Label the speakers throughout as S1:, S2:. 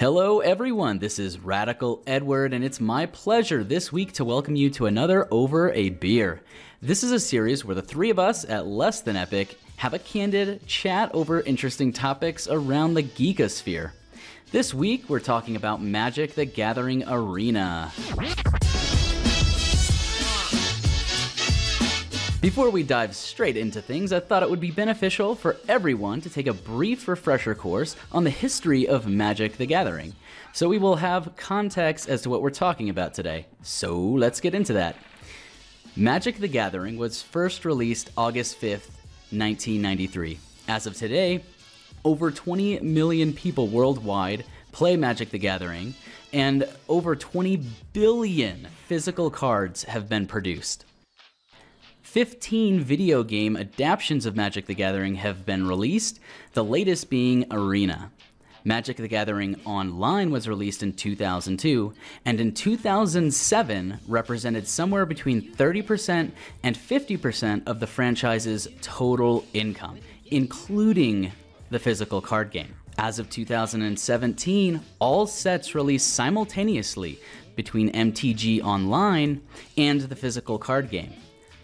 S1: Hello everyone, this is Radical Edward, and it's my pleasure this week to welcome you to another Over a Beer. This is a series where the three of us at Less Than Epic have a candid chat over interesting topics around the geekosphere. This week we're talking about Magic: The Gathering Arena. Before we dive straight into things, I thought it would be beneficial for everyone to take a brief refresher course on the history of Magic: The Gathering, so we will have context as to what we're talking about today. So let's get into that. Magic: The Gathering was first released August 5th, 1993. As of today, over 20 million people worldwide play Magic: The Gathering, and over 20 billion physical cards have been produced. 15 video game adaptations of Magic: The Gathering have been released, the latest being Arena. Magic: The Gathering Online was released in 2002, and in 2007 represented somewhere between 30% and 50% of the franchise's total income, including the physical card game. As of 2017, all sets released simultaneously between MTG Online and the physical card game.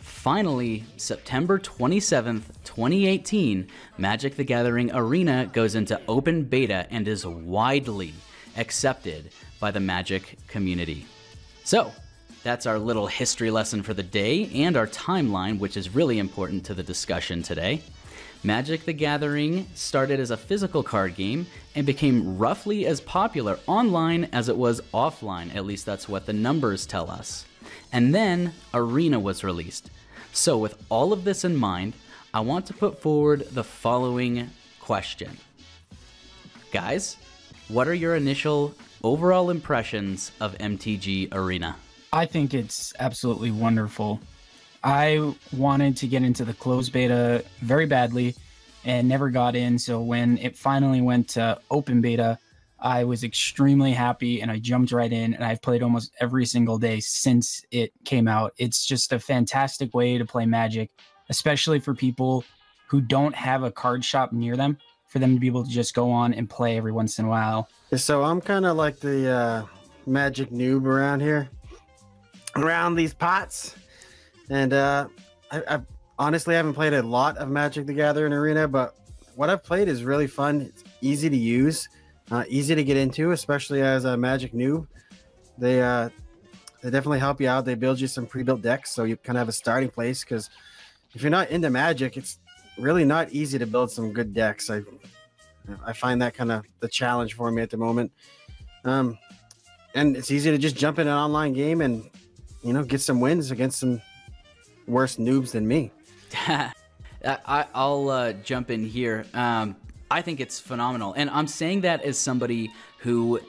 S1: Finally, September 27th, 2018, Magic: The Gathering Arena goes into open beta and is widely accepted by the Magic community. So, that's our little history lesson for the day and our timeline, which is really important to the discussion today. Magic: The Gathering started as a physical card game and became roughly as popular online as it was offline, at least that's what the numbers tell us. And then Arena was released. So with all of this in mind, I want to put forward the following question. Guys, what are your initial overall impressions of MTG Arena?
S2: I think it's absolutely wonderful. I wanted to get into the closed beta very badly and never got in, so when it finally went to open beta, I was extremely happy and I jumped right in, and I've played almost every single day since it came out. It's just a fantastic way to play Magic, especially for people who don't have a card shop near them, for them to be able to just go on and play every once in a while.
S3: So I'm kind of like the Magic noob around here, around these pots. And I honestly haven't played a lot of Magic: The Gathering Arena, but what I've played is really fun. It's easy to use. Easy to get into, especially as a Magic noob. They definitely help you out. They build you some pre-built decks, so you kind of have a starting place, because if you're not into Magic, it's really not easy to build some good decks. I find that kind of the challenge for me at the moment. And it's easy to just jump in an online game and, you know, get some wins against some worse noobs than me.
S1: I'll jump in here. I think it's phenomenal, and I'm saying that as somebody who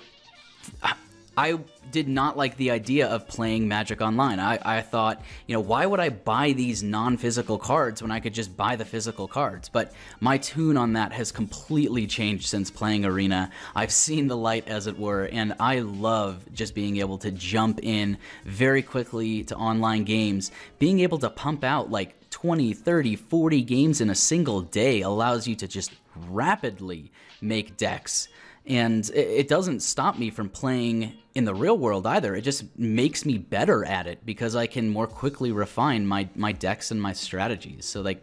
S1: I did not like the idea of playing Magic Online. I thought, you know, why would I buy these non-physical cards when I could just buy the physical cards? But my tune on that has completely changed since playing Arena. I've seen the light, as it were, and I love just being able to jump in very quickly to online games. Being able to pump out like 20, 30, 40 games in a single day allows you to just rapidly make decks. And it doesn't stop me from playing in the real world either. It just makes me better at it because I can more quickly refine my decks and my strategies. So like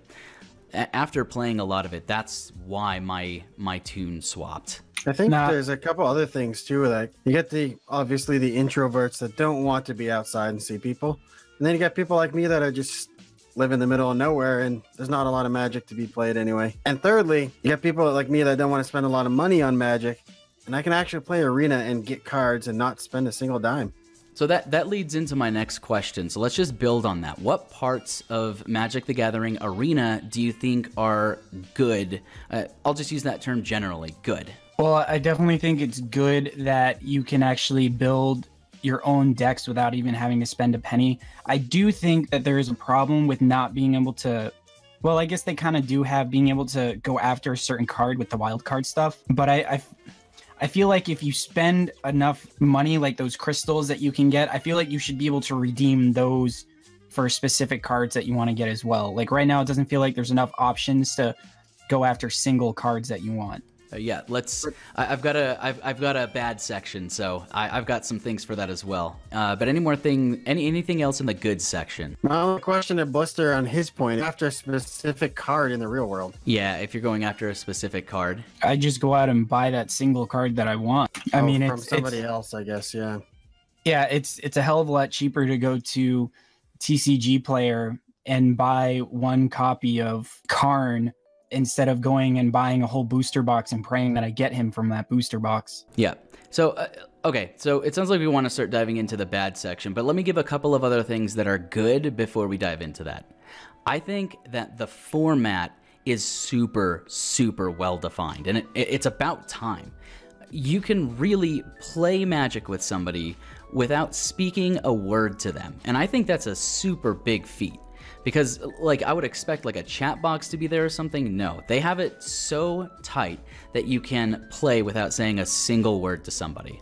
S1: after playing a lot of it, that's why my tune swapped.
S3: I think there's a couple other things too. Like you get obviously the introverts that don't want to be outside and see people. And then you got people like me that are just live in the middle of nowhere, and there's not a lot of Magic to be played anyway. And thirdly, you got people like me that don't want to spend a lot of money on Magic, and I can actually play Arena and get cards and not spend a single dime.
S1: So that leads into my next question. So let's just build on that. What parts of Magic: The Gathering Arena do you think are good? I'll just use that term generally, good.
S2: Well, I definitely think it's good that you can actually build your own decks without even having to spend a penny. I do think that there is a problem with not being able to, well, I guess they kind of do have being able to go after a certain card with the wild card stuff, but I feel like if you spend enough money, like those crystals that you can get, I feel like you should be able to redeem those for specific cards that you want to get as well. Like right now, it doesn't feel like there's enough options to go after single cards that you want.
S1: Yeah, let's. I've got a bad section, so I've got some things for that as well. But anything else in the good section?
S3: My only question to Blister on his point, after a specific card in the real world.
S1: Yeah, if you're going after a specific card,
S2: I just go out and buy that single card that I want. I mean,
S3: from
S2: it's
S3: somebody else, I guess. Yeah.
S2: Yeah, it's a hell of a lot cheaper to go to TCG Player and buy one copy of Karn instead of going and buying a whole booster box and praying that I get him from that booster box.
S1: Yeah. So, okay. So it sounds like we want to start diving into the bad section, but let me give a couple of other things that are good before we dive into that. I think that the format is super, super well defined, and it's about time. You can really play Magic with somebody without speaking a word to them, and I think that's a super big feat. Because, like, I would expect, like, a chat box to be there or something. No, they have it so tight that you can play without saying a single word to somebody.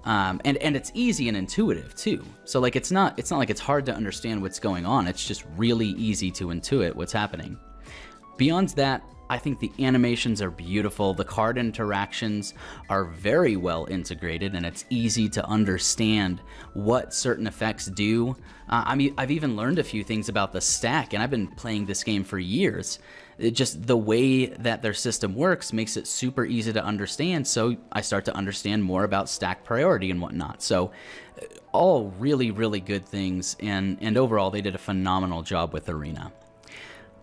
S1: And it's easy and intuitive, too. So, like, it's not like it's hard to understand what's going on. It's just really easy to intuit what's happening. Beyond that, I think the animations are beautiful. The card interactions are very well integrated, and it's easy to understand what certain effects do. I mean, I've even learned a few things about the stack, and I've been playing this game for years. Just the way that their system works makes it super easy to understand, so I start to understand more about stack priority and whatnot. So all really, really good things, and overall they did a phenomenal job with Arena.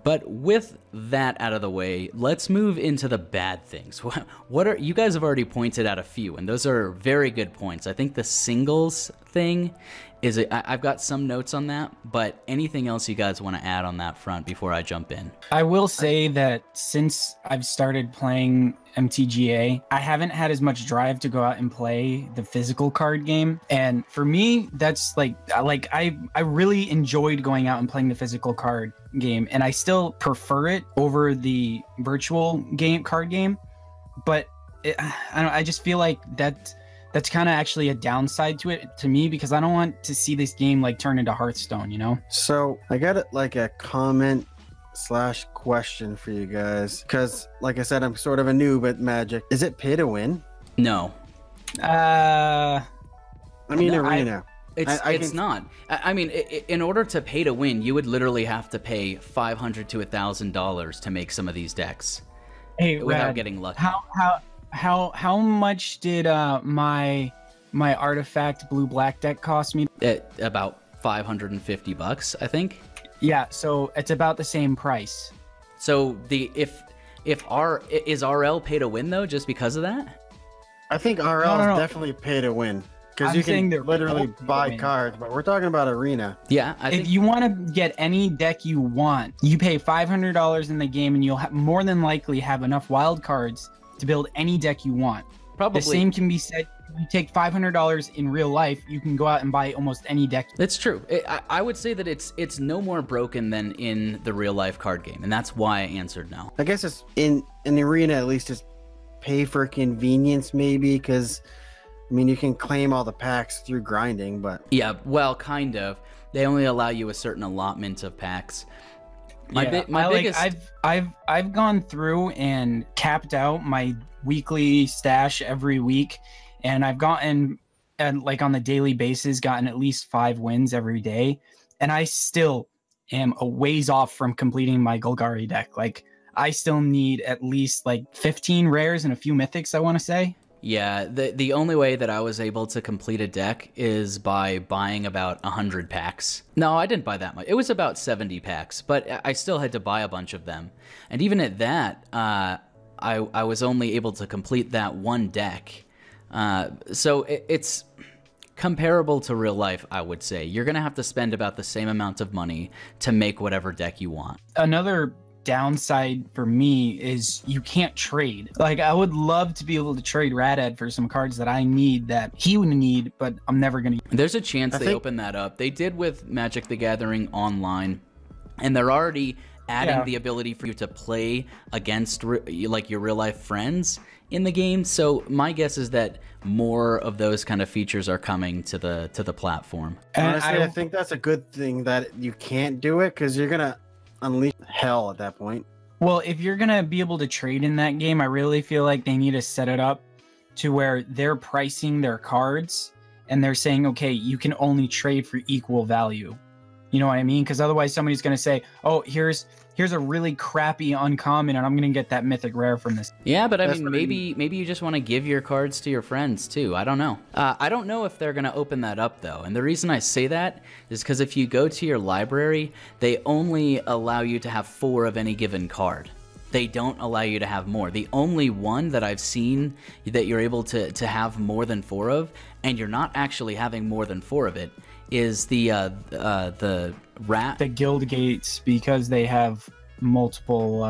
S1: But with that out of the way, let's move into the bad things. What are you guys have already pointed out a few, and those are very good points. I think the singles thing is I've got some notes on that, but anything else you guys want to add on that front before I jump in?
S2: I will say that since I've started playing MTGA, I haven't had as much drive to go out and play the physical card game. And for me, that's like I really enjoyed going out and playing the physical card game, and I still prefer it over the virtual card game. But I just feel like that's kind of actually a downside to it to me, because I don't want to see this game like turn into Hearthstone, you know?
S3: So I got like a comment / question for you guys, because like I said, I'm sort of a noob at Magic. Is it pay to win?
S1: No.
S3: I mean,
S1: no,
S3: Arena.
S1: It's not. I mean, in order to pay to win, you would literally have to pay $500 to $1,000 to make some of these decks.
S2: Hey,
S1: without
S2: Rad,
S1: getting lucky.
S2: How much did my artifact blue black deck cost me?
S1: About $550, I think.
S2: Yeah, so it's about the same price.
S1: So is RL pay to win though, just because of that?
S3: I think RL is definitely pay to win, because you can literally buy cards, but we're talking about Arena.
S1: Yeah,
S2: if you want to get any deck you want, you pay $500 in the game, and you'll more than likely have enough wild cards to build any deck you want.
S1: Probably.
S2: The same can be said. You take $500 in real life, you can go out and buy almost any deck.
S1: That's true. I would say that it's no more broken than in the real life card game, and that's why I answered no.
S3: I guess it's in the Arena, at least it's pay for convenience, maybe, because I mean, you can claim all the packs through grinding, but
S1: yeah, well, kind of. They only allow you a certain allotment of packs.
S2: I've gone through and capped out my weekly stash every week, and I've gotten, and like on the daily basis, gotten at least 5 wins every day, and I still am a ways off from completing my Golgari deck. Like, I still need at least like 15 rares and a few mythics, I want to say.
S1: Yeah, the only way that I was able to complete a deck is by buying about 100 packs. No, I didn't buy that much. It was about 70 packs, but I still had to buy a bunch of them. And even at that, I was only able to complete that one deck. So it's comparable to real life, I would say. You're going to have to spend about the same amount of money to make whatever deck you want.
S2: Another downside for me is you can't trade. Like, I would love to be able to trade Radad for some cards that I need that he would need, but I'm never going to.
S1: There's a chance they open that up. They did with Magic the Gathering Online, and they're already adding the ability for you to play against like your real life friends in the game. So my guess is that more of those kind of features are coming to the platform.
S3: Honestly, I think that's a good thing that you can't do it, because you're gonna unleash hell at that point.
S2: Well, if you're gonna be able to trade in that game, I really feel like they need to set it up to where they're pricing their cards and they're saying, okay, you can only trade for equal value. You know what I mean? Because otherwise somebody's going to say, oh, here's a really crappy uncommon and I'm going to get that mythic rare from this.
S1: Yeah, but I mean, maybe you just want to give your cards to your friends too. I don't know. I don't know if they're going to open that up though. And the reason I say that is because if you go to your library, they only allow you to have 4 of any given card. They don't allow you to have more. The only one that I've seen that you're able to have more than 4 of, and you're not actually having more than 4 of it, is the rat.
S2: The guild gates, because they have multiple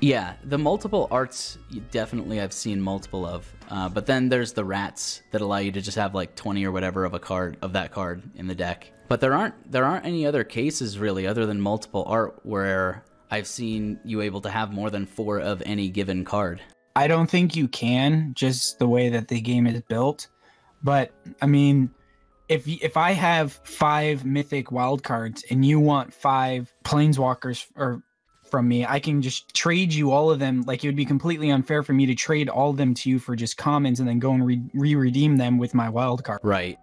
S1: Yeah, the multiple arts, definitely I've seen multiple of. But then there's the rats that allow you to just have like 20 or whatever of that card in the deck. But there aren't any other cases really other than multiple art where I've seen you able to have more than 4 of any given card.
S2: I don't think you can, just the way that the game is built. But I mean, if I have 5 mythic wild cards and you want 5 planeswalkers from me, I can just trade you all of them. Like, it would be completely unfair for me to trade all of them to you for just commons and then go and redeem them with my wild card.
S1: Right.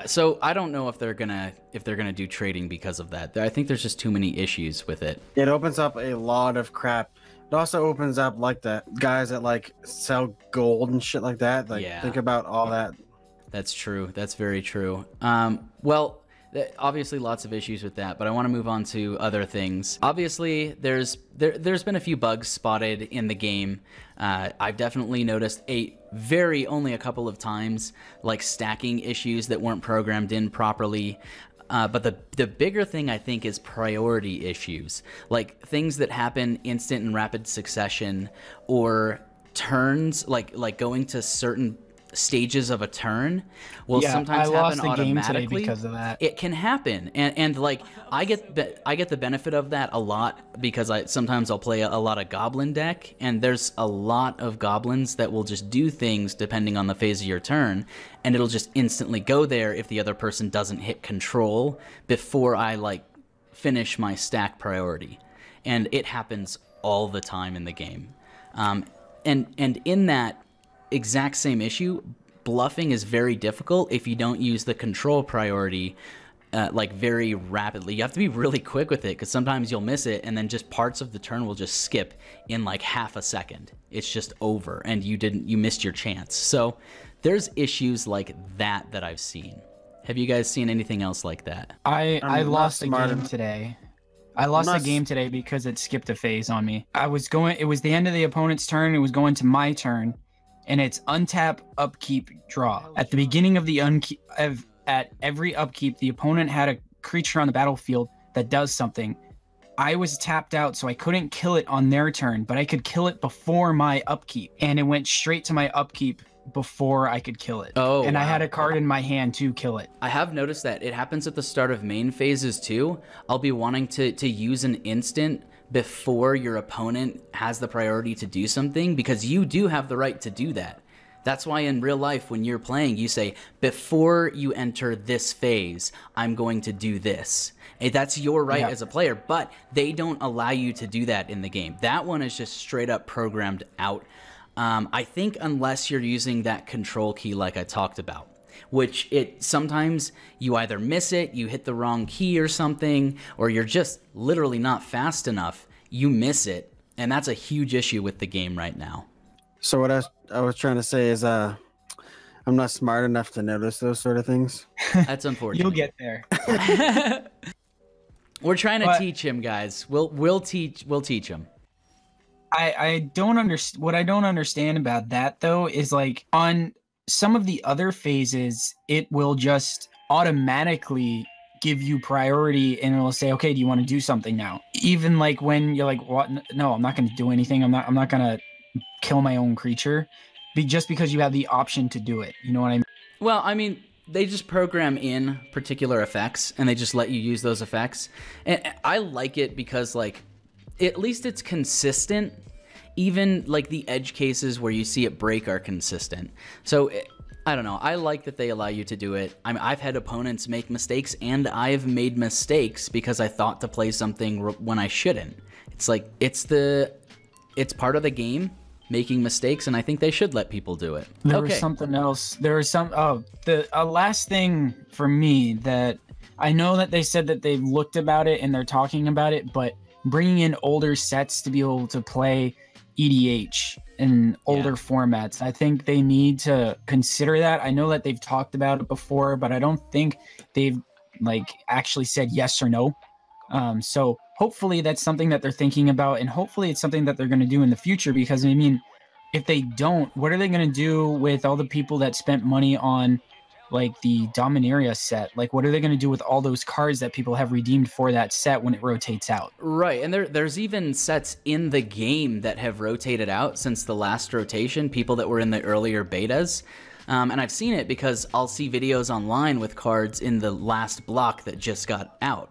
S1: So I don't know if they're gonna do trading because of that. I think there's just too many issues with it.
S3: It opens up a lot of crap. It also opens up like the guys that like sell gold and shit like that. Like,
S1: yeah.
S3: Think about all that.
S1: That's true. That's very true. Well, obviously lots of issues with that, but I want to move on to other things. Obviously, there's been a few bugs spotted in the game. I've definitely noticed only a couple of times, like stacking issues that weren't programmed in properly. But the bigger thing, I think, is priority issues, like things that happen instant and rapid succession, or turns, like going to certain stages of a turn will sometimes happen automatically. Game today
S2: because of that.
S1: It can happen, and like I get the benefit of that a lot because sometimes I'll play a lot of goblin deck, and there's a lot of goblins that will just do things depending on the phase of your turn, and it'll just instantly go there if the other person doesn't hit control before I like finish my stack priority, and it happens all the time in the game, and in that exact same issue, bluffing is very difficult if you don't use the control priority like very rapidly. You have to be really quick with it because sometimes you'll miss it and then just parts of the turn will just skip in like half a second. It's just over and you missed your chance. So there's issues like that I've seen. Have you guys seen anything else like that?
S2: I lost a game today. I lost a game today because it skipped a phase on me. It was the end of the opponent's turn. It was going to my turn. And it's untap, upkeep, draw. At the beginning of the at every upkeep, the opponent had a creature on the battlefield that does something. I was tapped out, so I couldn't kill it on their turn, but I could kill it before my upkeep. And it went straight to my upkeep before I could kill it.
S1: Oh,
S2: and
S1: wow.
S2: I had a card in my hand to kill it.
S1: I have noticed that. It happens at the start of main phases too. I'll be wanting to use an instant before your opponent has the priority to do something, because you do have the right to do that. That's why in real life, when you're playing, you say, before you enter this phase, I'm going to do this. That's your right as a player, but they don't allow you to do that in the game. That one is just straight up programmed out. I think unless you're using that control key like I talked about, which sometimes you either miss it, you hit the wrong key or something, or you're just literally not fast enough, you miss it, and that's a huge issue with the game right now.
S3: So what I was trying to say is I'm not smart enough to notice those sort of things.
S1: That's unfortunate.
S2: You'll get there.
S1: We're trying to teach him, guys. We'll teach him.
S2: I don't understand. What I don't understand about that though is, like, on some of the other phases, it will just automatically give you priority and it'll say, okay, do you want to do something now? Even like when you're like, what? No, I'm not going to do anything. I'm not going to kill my own creature just because you have the option to do it. You know what I mean?
S1: Well, I mean, they just program in particular effects and they just let you use those effects. And I like it because, like, at least it's consistent. Even like the edge cases where you see it break are consistent. So I don't know. I like that they allow you to do it. I mean, I've had opponents make mistakes, and I've made mistakes because I thought to play something when I shouldn't. It's like, it's part of the game, making mistakes, and I think they should let people do it.
S2: There was something else. There was the last thing for me that I know that they said that they've looked about it and they're talking about it, but bringing in older sets to be able to play EDH in older formats, I think they need to consider that. I know that they've talked about it before, but I don't think they've like actually said yes or no. So hopefully that's something that they're thinking about, and hopefully it's something that they're going to do in the future, because I mean, if they don't, what are they going to do with all the people that spent money on like the Dominaria set? Like, what are they going to do with all those cards that people have redeemed for that set when it rotates out?
S1: Right, and there's even sets in the game that have rotated out since the last rotation, people that were in the earlier betas. And I've seen it because I'll see videos online with cards in the last block that just got out.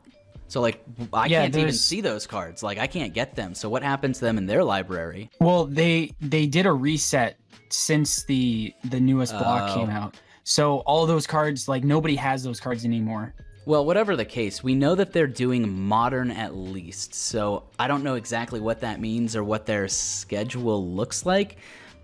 S1: So, like, I can't even see those cards. Like, I can't get them. So what happened to them in their library?
S2: Well, they did a reset since the newest block came out. So all those cards, like, nobody has those cards anymore.
S1: Well, whatever the case, we know that they're doing modern at least. So I don't know exactly what that means or what their schedule looks like,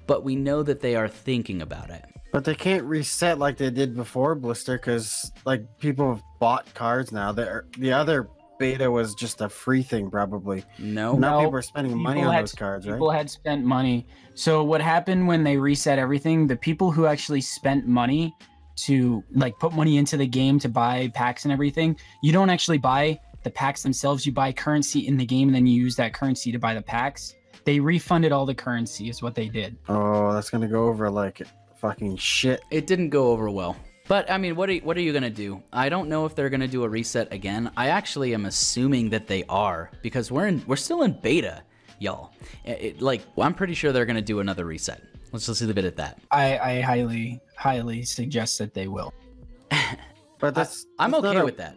S1: but we know that they are thinking about it.
S3: But they can't reset like they did before Blister, because like people have bought cards now. The other beta was just a free thing, probably.
S1: No,
S3: people are spending money on those cards, right?
S2: People had spent money. So what happened when they reset everything? The people who actually spent money to like put money into the game to buy packs and everything, you don't actually buy the packs themselves. You buy currency in the game, and then you use that currency to buy the packs. They refunded all the currency, is what they did.
S3: Oh, that's gonna go over like fucking shit.
S1: It didn't go over well. But, I mean, what are you going to do? I don't know if they're going to do a reset again. I actually am assuming that they are, because we're still in beta, y'all. I'm pretty sure they're going to do another reset. Let's just leave it at that.
S2: I highly suggest that they will.
S3: But
S1: I'm okay with that.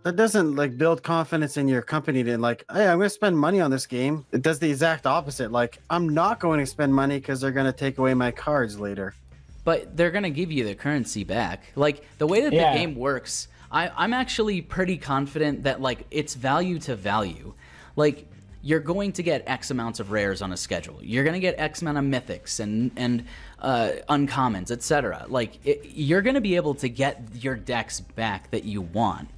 S3: That doesn't like build confidence in your company to like, hey, I'm going to spend money on this game. It does the exact opposite. Like, I'm not going to spend money because they're going to take away my cards later.
S1: But they're going to give you the currency back. Like, the way that the game works, I'm actually pretty confident that, like, it's value to value. Like, you're going to get X amounts of rares on a schedule. You're going to get X amount of mythics and uncommons, etc. Like, you're going to be able to get your decks back that you want.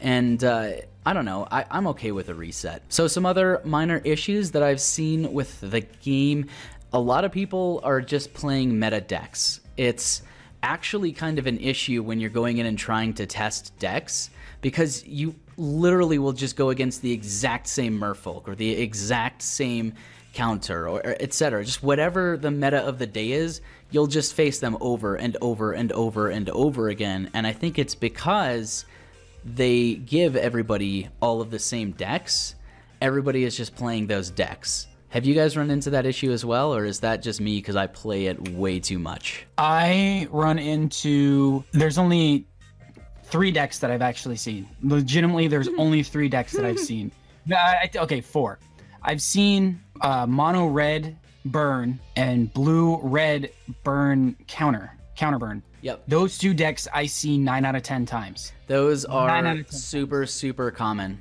S1: And I don't know, I'm okay with a reset. So some other minor issues that I've seen with the game, a lot of people are just playing meta decks. It's actually kind of an issue when you're going in and trying to test decks, because you literally will just go against the exact same merfolk or the exact same counter or etc. Just whatever the meta of the day is, you'll just face them over and over and over and over again. And I think it's because they give everybody all of the same decks. Everybody is just playing those decks. Have you guys run into that issue as well, or is that just me because I play it way too much?
S2: I run into... There's only 3 decks that I've actually seen. Legitimately, there's only 3 decks that I've seen. Okay, 4. I've seen mono red burn and blue red burn counter burn.
S1: Yep.
S2: Those 2 decks I see 9 out of 10 times.
S1: Those are super common.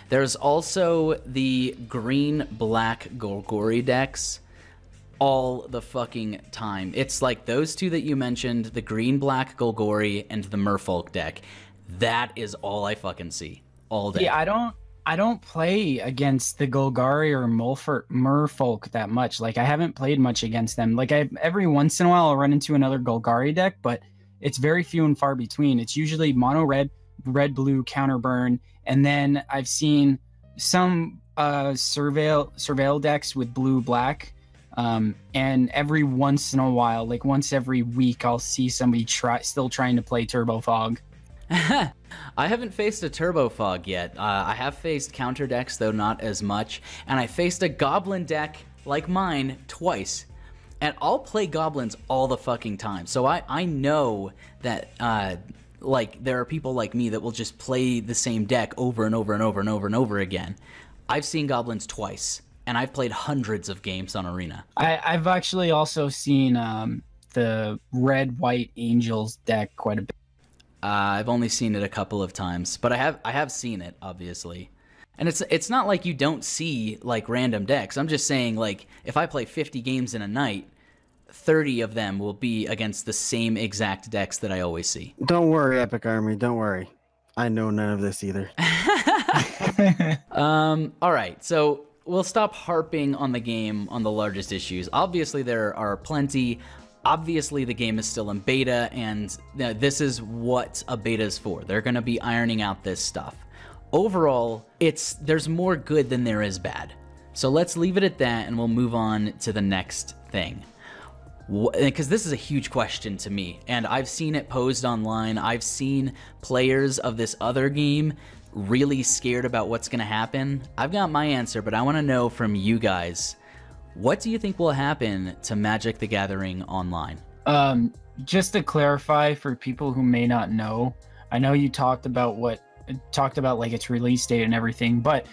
S1: There's also the green-black Golgori decks all the fucking time. It's like those 2 that you mentioned, the green-black Golgori and the Merfolk deck. That is all I fucking see all day.
S2: Yeah, I don't play against the Golgari or Merfolk that much. Like, I haven't played much against them. Like, every once in a while I'll run into another Golgari deck, but it's very few and far between. It's usually mono red, red-blue counter burn, and then I've seen some surveil decks with blue-black, and every once in a while, like once every week, I'll see somebody still trying to play Turbo Fog.
S1: I haven't faced a Turbo Fog yet. I have faced counter decks, though not as much, and I faced a Goblin deck like mine twice. And I'll play Goblins all the fucking time, so I know that like there are people like me that will just play the same deck over and over and over and over and over again. I've seen Goblins twice, and I've played hundreds of games on Arena.
S2: I've actually also seen the red white angels deck quite a bit.
S1: I've only seen it a couple of times, but I have seen it, obviously. And it's not like you don't see like random decks. I'm just saying, like, if I play 50 games in a night, 30 of them will be against the same exact decks that I always see.
S3: Don't worry, Epic Army. Don't worry. I know none of this either.
S1: All right, so we'll stop harping on the game on the largest issues. Obviously, there are plenty. Obviously, the game is still in beta, and this is what a beta is for. They're going to be ironing out this stuff. Overall, there's more good than there is bad. So let's leave it at that, and we'll move on to the next thing. Because this is a huge question to me, and I've seen it posed online. I've seen players of this other game really scared about what's going to happen. I've got my answer, but I want to know from you guys, what do you think will happen to Magic the Gathering Online?
S2: Just to clarify for people who may not know, I know you talked about like its release date and everything, but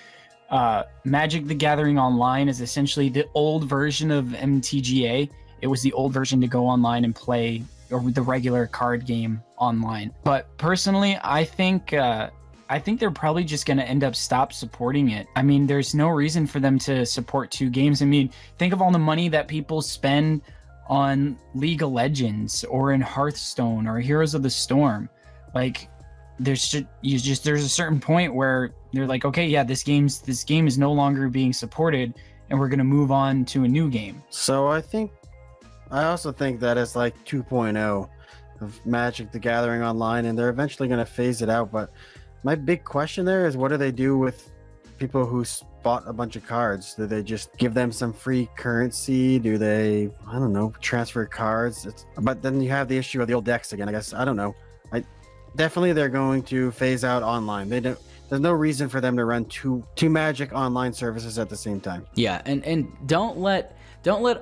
S2: Magic the Gathering Online is essentially the old version of MTGA. It was the old version to go online and play or the regular card game online. But personally, I think they're probably just going to end up stop supporting it. I mean, there's no reason for them to support two games. I mean, think of all the money that people spend on League of Legends or in Hearthstone or Heroes of the Storm. Like, there's a certain point where they're like, okay, yeah, this game is no longer being supported, and we're going to move on to a new game.
S3: So I also think that it's like 2.0 of Magic the Gathering Online, and they're eventually going to phase it out. But my big question there is, what do they do with people who bought a bunch of cards? Do they just give them some free currency? Do they, I don't know, transfer cards? But then you have the issue of the old decks again, I guess. I don't know. Definitely they're going to phase out online. There's no reason for them to run two Magic online services at the same time.
S1: Yeah, and don't let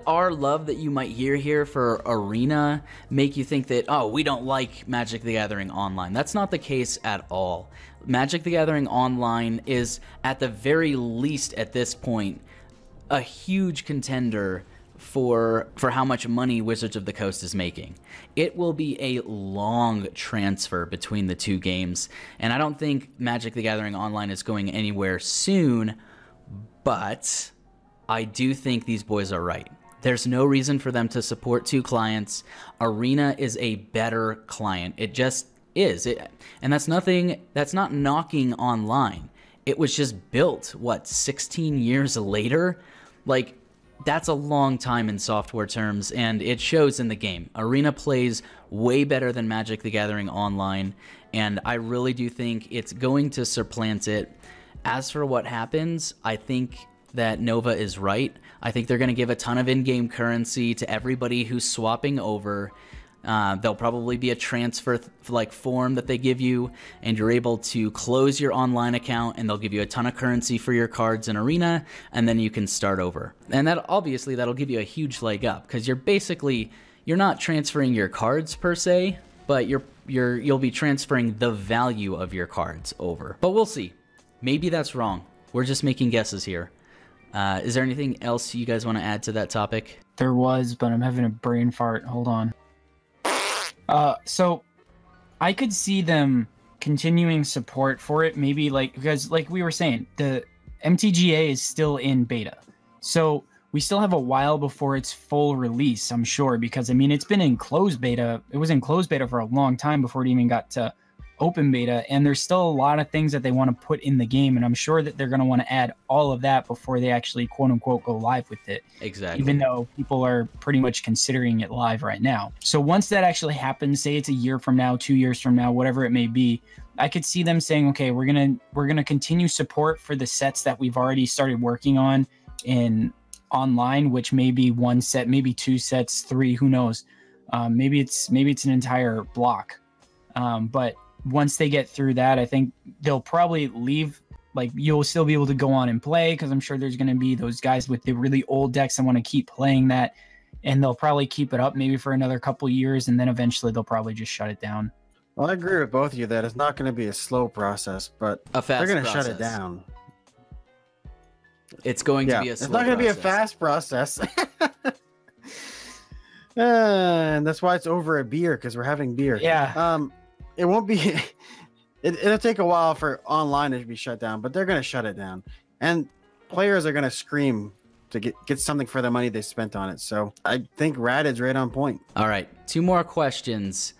S1: our love that you might hear here for Arena make you think that, oh, we don't like Magic the Gathering Online. That's not the case at all. Magic the Gathering Online is, at the very least at this point, a huge contender for how much money Wizards of the Coast is making. It will be a long transfer between the two games, and I don't think Magic the Gathering Online is going anywhere soon, but I do think these boys are right. There's no reason for them to support two clients. Arena is a better client. It just is. And that's not knocking online. It was just built, 16 years later? Like, that's a long time in software terms, and it shows in the game. Arena plays way better than Magic the Gathering Online, and I really do think it's going to supplant it. As for what happens, I think that Nova is right. I think they're going to give a ton of in-game currency to everybody who's swapping over. There'll probably be a transfer form that they give you, and you're able to close your online account, and they'll give you a ton of currency for your cards in Arena, and then you can start over. And that'll give you a huge leg up, because you're not transferring your cards per se, but you'll be transferring the value of your cards over. But we'll see. Maybe that's wrong. We're just making guesses here. Is there anything else you guys want to add to that topic?
S2: There was, but I'm having a brain fart. Hold on. So I could see them continuing support for it, maybe because like we were saying, the MTGA is still in beta. So we still have a while before its full release, I'm sure, because I mean, it's been in closed beta. It was in closed beta for a long time before it even got to open beta, and there's still a lot of things that they want to put in the game, and I'm sure that they're going to want to add all of that before they actually quote unquote go live with it.
S1: Exactly.
S2: Even though people are pretty much considering it live right now. So once that actually happens, say it's a year from now, 2 years from now, whatever it may be, I could see them saying, okay, we're gonna continue support for the sets that we've already started working on in online, which may be one set, maybe two sets, three, who knows? Maybe it's an entire block. But once they get through that, I think they'll probably leave. Like, you'll still be able to go on and play, because I'm sure there's going to be those guys with the really old decks that want to keep playing that, and they'll probably keep it up maybe for another couple years, and then eventually they'll probably just shut it down.
S3: Well, I agree with both of you that it's not going to be a slow process, but they're going to shut it down.
S1: It's going to be a slow process.
S3: It's not going to be a fast process. And that's why it's over a beer, because we're having beer.
S2: Yeah.
S3: It won't be. It'll take a while for online to be shut down, but they're gonna shut it down, and players are gonna scream to get something for the money they spent on it. So I think Radid's right on point.
S1: All right, 2 more questions.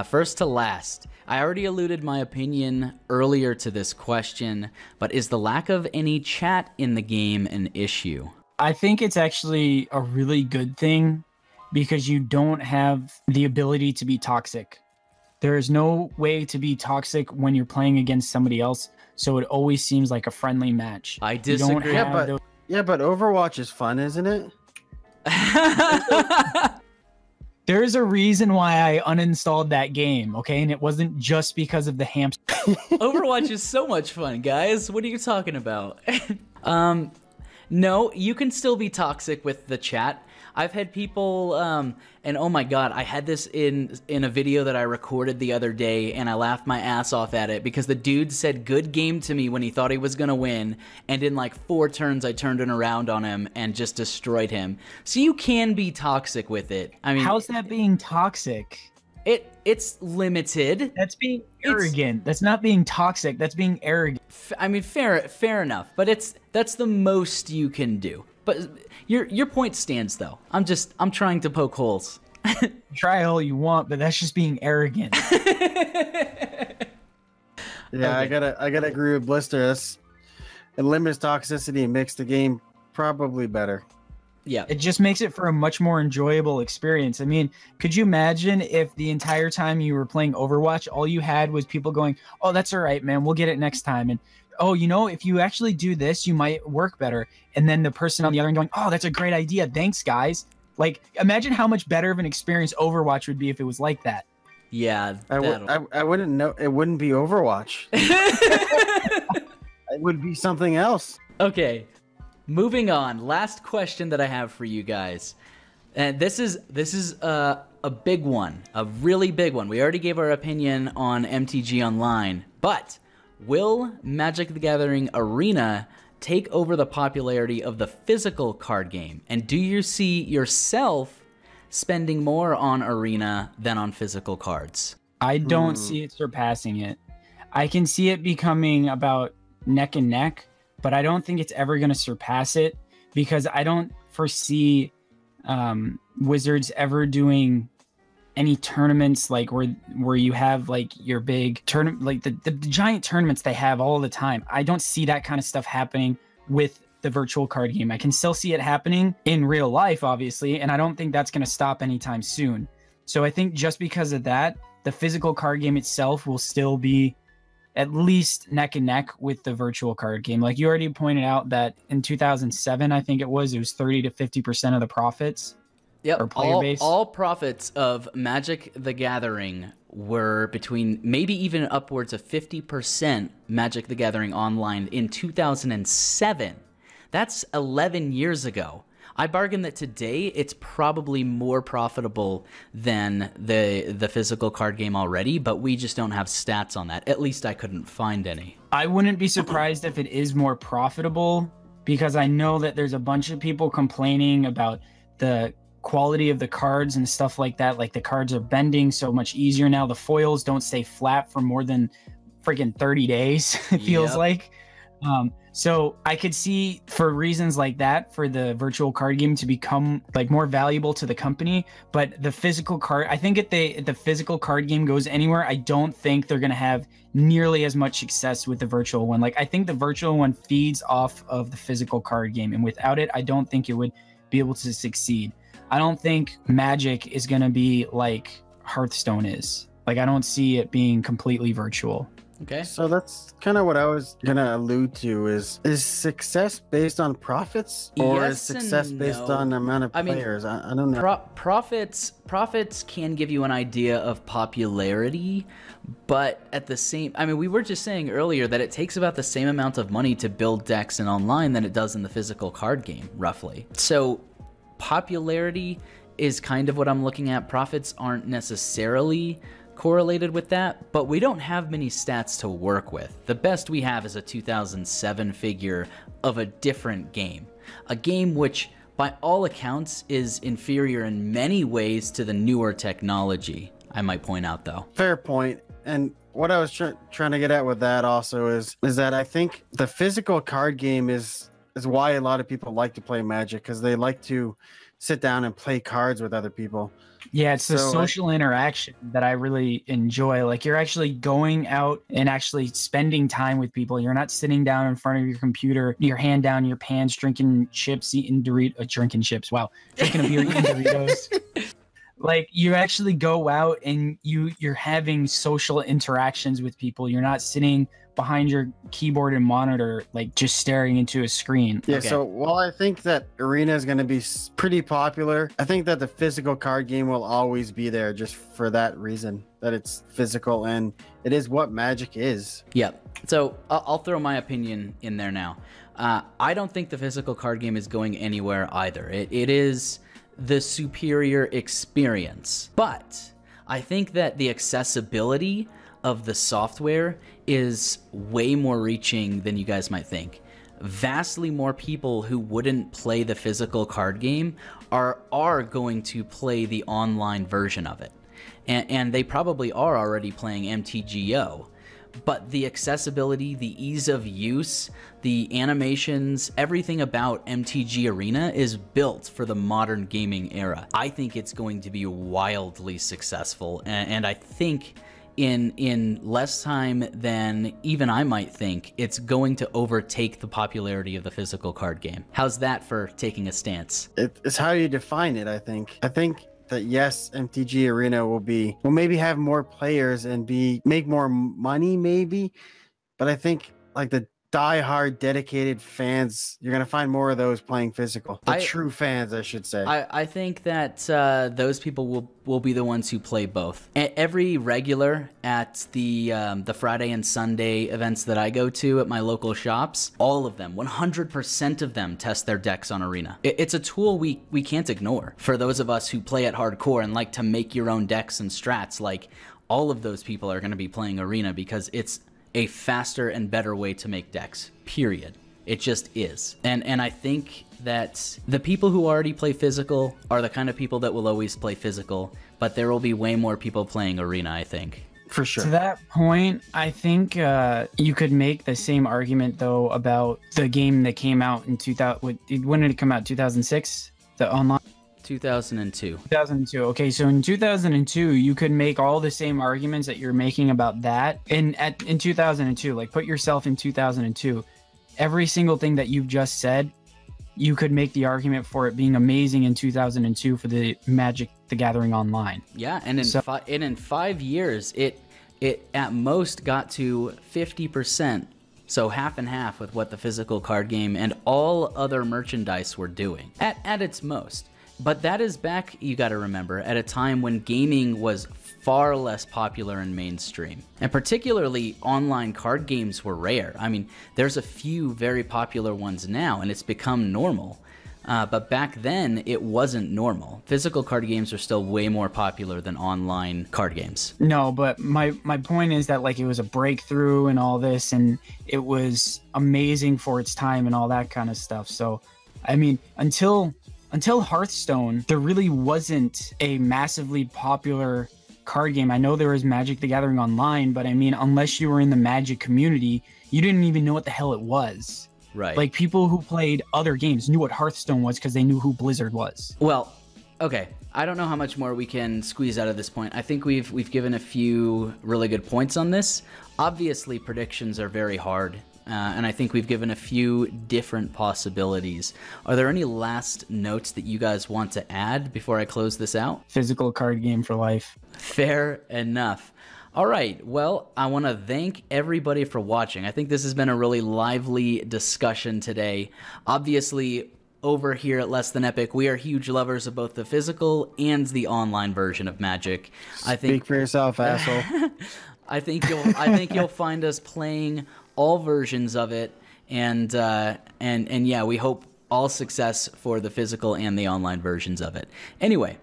S1: First to last. I already alluded my opinion earlier to this question, but is the lack of any chat in the game an issue?
S2: I think it's actually a really good thing because you don't have the ability to be toxic. There is no way to be toxic when you're playing against somebody else, so it always seems like a friendly match.
S1: I disagree.
S3: Yeah, but Overwatch is fun, isn't it?
S2: There's a reason why I uninstalled that game, okay? And it wasn't just because of the hamster.
S1: Overwatch is so much fun, guys. What are you talking about? No, you can still be toxic with the chat. I've had people, and oh my god, I had this in a video that I recorded the other day, and I laughed my ass off at it because the dude said good game to me when he thought he was gonna win, and in like 4 turns I turned it around on him and just destroyed him. So you can be toxic with it. I mean,
S2: how's that being toxic?
S1: It's limited.
S2: That's being arrogant. That's not being toxic. That's being arrogant.
S1: I mean, fair enough, but that's the most you can do. But your point stands, though. I'm trying to poke holes.
S2: Try all you want, but that's just being arrogant.
S3: Yeah, okay. I gotta agree with Blister. It limits toxicity and makes the game probably better.
S1: Yeah,
S2: it just makes it for a much more enjoyable experience. I mean, could you imagine if the entire time you were playing Overwatch, all you had was people going, "Oh, that's all right, man. We'll get it next time," and "Oh, you know, if you actually do this, you might work better." And then the person on the other end going, "Oh, that's a great idea. Thanks, guys." Like, imagine how much better of an experience Overwatch would be if it was like that.
S1: Yeah,
S3: I wouldn't know. It wouldn't be Overwatch. It would be something else.
S1: Okay, moving on. Last question that I have for you guys, and this is a big one, a really big one. We already gave our opinion on MTG Online, but will Magic the Gathering Arena take over the popularity of the physical card game? And do you see yourself spending more on Arena than on physical cards?
S2: I don't see it surpassing it. I can see it becoming about neck and neck, but I don't think it's ever going to surpass it because I don't foresee Wizards ever doing any tournaments like where you have like your big tournament, like the giant tournaments they have all the time. I don't see that kind of stuff happening with the virtual card game. I can still see it happening in real life, obviously, and I don't think that's going to stop anytime soon. So I think just because of that, the physical card game itself will still be at least neck and neck with the virtual card game. Like you already pointed out that in 2007, I think it was 30 to 50% of the profits.
S1: Yep, all profits of Magic the Gathering were between maybe even upwards of 50% Magic the Gathering Online in 2007. That's 11 years ago. I bargain that today it's probably more profitable than the physical card game already, but we just don't have stats on that. At least I couldn't find any.
S2: I wouldn't be surprised if it is more profitable because I know that there's a bunch of people complaining about the quality of the cards and stuff like that. Like the cards are bending so much easier now. The foils don't stay flat for more than freaking 30 days, it feels like. So I could see for reasons like that for the virtual card game to become like more valuable to the company, but the physical card, I think if the physical card game goes anywhere, I don't think they're going to have nearly as much success with the virtual one. Like I think the virtual one feeds off of the physical card game, and without it, I don't think it would be able to succeed. I don't think Magic is going to be like Hearthstone is. Like I don't see it being completely virtual.
S1: Okay.
S3: So that's kind of what I was gonna allude to is success based on profits or
S1: Yes
S3: is success
S1: and
S3: based
S1: no.
S3: on amount of players? I don't know.
S1: Profits can give you an idea of popularity, but at the same, I mean, we were just saying earlier that it takes about the same amount of money to build decks in online than it does in the physical card game, roughly. So popularity is kind of what I'm looking at. Profits aren't necessarily correlated with that, but we don't have many stats to work with. The best we have is a 2007 figure of a different game. A game which, by all accounts is inferior in many ways to the newer technology. I might point out, though.
S3: Fair point. And what I was trying to get at with that also is that I think the physical card game is why a lot of people like to play Magic, because they like to sit down and play cards with other people.
S2: Yeah, it's the social interaction that I really enjoy. Like, you're actually going out and actually spending time with people. You're not sitting down in front of your computer, your hand down your pants, drinking chips, eating Doritos, drinking chips. Wow, drinking a beer, eating Doritos. Like, you actually go out and you're having social interactions with people. You're not sitting behind your keyboard and monitor, like just staring into a screen.
S3: Yeah, okay. So while I think that Arena is going to be pretty popular, I think that the physical card game will always be there just for that reason, that it's physical and it is what Magic is.
S1: Yeah, so I'll throw my opinion in there now. I don't think the physical card game is going anywhere either. It is the superior experience, but I think that the accessibility of the software is way more reaching than you guys might think. Vastly more people who wouldn't play the physical card game are going to play the online version of it, and they probably are already playing MTGO. But the accessibility, the ease of use, the animations, everything about MTG Arena is built for the modern gaming era. I think it's going to be wildly successful, and I think in less time than even I might think, it's going to overtake the popularity of the physical card game. How's that for taking a stance?
S3: It's how you define it, I think. I think that yes, MTG Arena will maybe have more players and make more money maybe, but I think like the die-hard dedicated fans, you're gonna find more of those playing physical. True fans, I should say.
S1: I think that those people will be the ones who play both. Every regular at the Friday and Sunday events that I go to at my local shops, all of them, 100% of them, test their decks on Arena. It's a tool we can't ignore. For those of us who play at hardcore and like to make your own decks and strats, like, all of those people are going to be playing Arena because it's a faster and better way to make decks, period. It just is. And I think that the people who already play physical are the kind of people that will always play physical, but there will be way more people playing Arena, I think.
S3: For sure.
S2: To that point, I think you could make the same argument, though, about the game that came out in 2000. When did it come out? 2006? The online?
S1: 2002.
S2: 2002. Okay, so in 2002, you could make all the same arguments that you're making about that. In 2002, like, put yourself in 2002. Every single thing that you've just said, you could make the argument for it being amazing in 2002 for the Magic the Gathering Online.
S1: Yeah, and in 5 years, it at most got to 50%. So half and half with what the physical card game and all other merchandise were doing at its most. But that is back, you got to remember, at a time when gaming was far less popular and mainstream. And particularly online card games were rare. I mean, there's a few very popular ones now, and it's become normal. But back then, it wasn't normal. Physical card games are still way more popular than online card games.
S2: No, but my point is that, like, it was a breakthrough and all this, and it was amazing for its time and all that kind of stuff. So, I mean, until Hearthstone, there really wasn't a massively popular card game. I know there was Magic the Gathering Online, but I mean, unless you were in the Magic community, you didn't even know what the hell it was.
S1: Right.
S2: Like, people who played other games knew what Hearthstone was because they knew who Blizzard was.
S1: Well, okay. I don't know how much more we can squeeze out of this point. I think we've given a few really good points on this. Obviously, predictions are very hard. And I think we've given a few different possibilities. Are there any last notes that you guys want to add before I close this out?
S2: Physical card game for life.
S1: Fair enough. All right. Well, I want to thank everybody for watching. I think this has been a really lively discussion today. Obviously, over here at Less Than Epic, we are huge lovers of both the physical and the online version of Magic.
S3: Speak for yourself, asshole.
S1: I think you'll find us playing all versions of it, and yeah, we hope all success for the physical and the online versions of it. Anyway,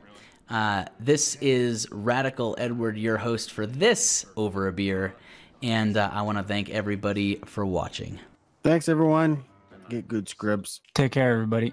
S1: this is Radical Edward, your host for this Over a Beer, and I want to thank everybody for watching.
S3: Thanks, everyone. Get good, scrubs.
S2: Take care, everybody.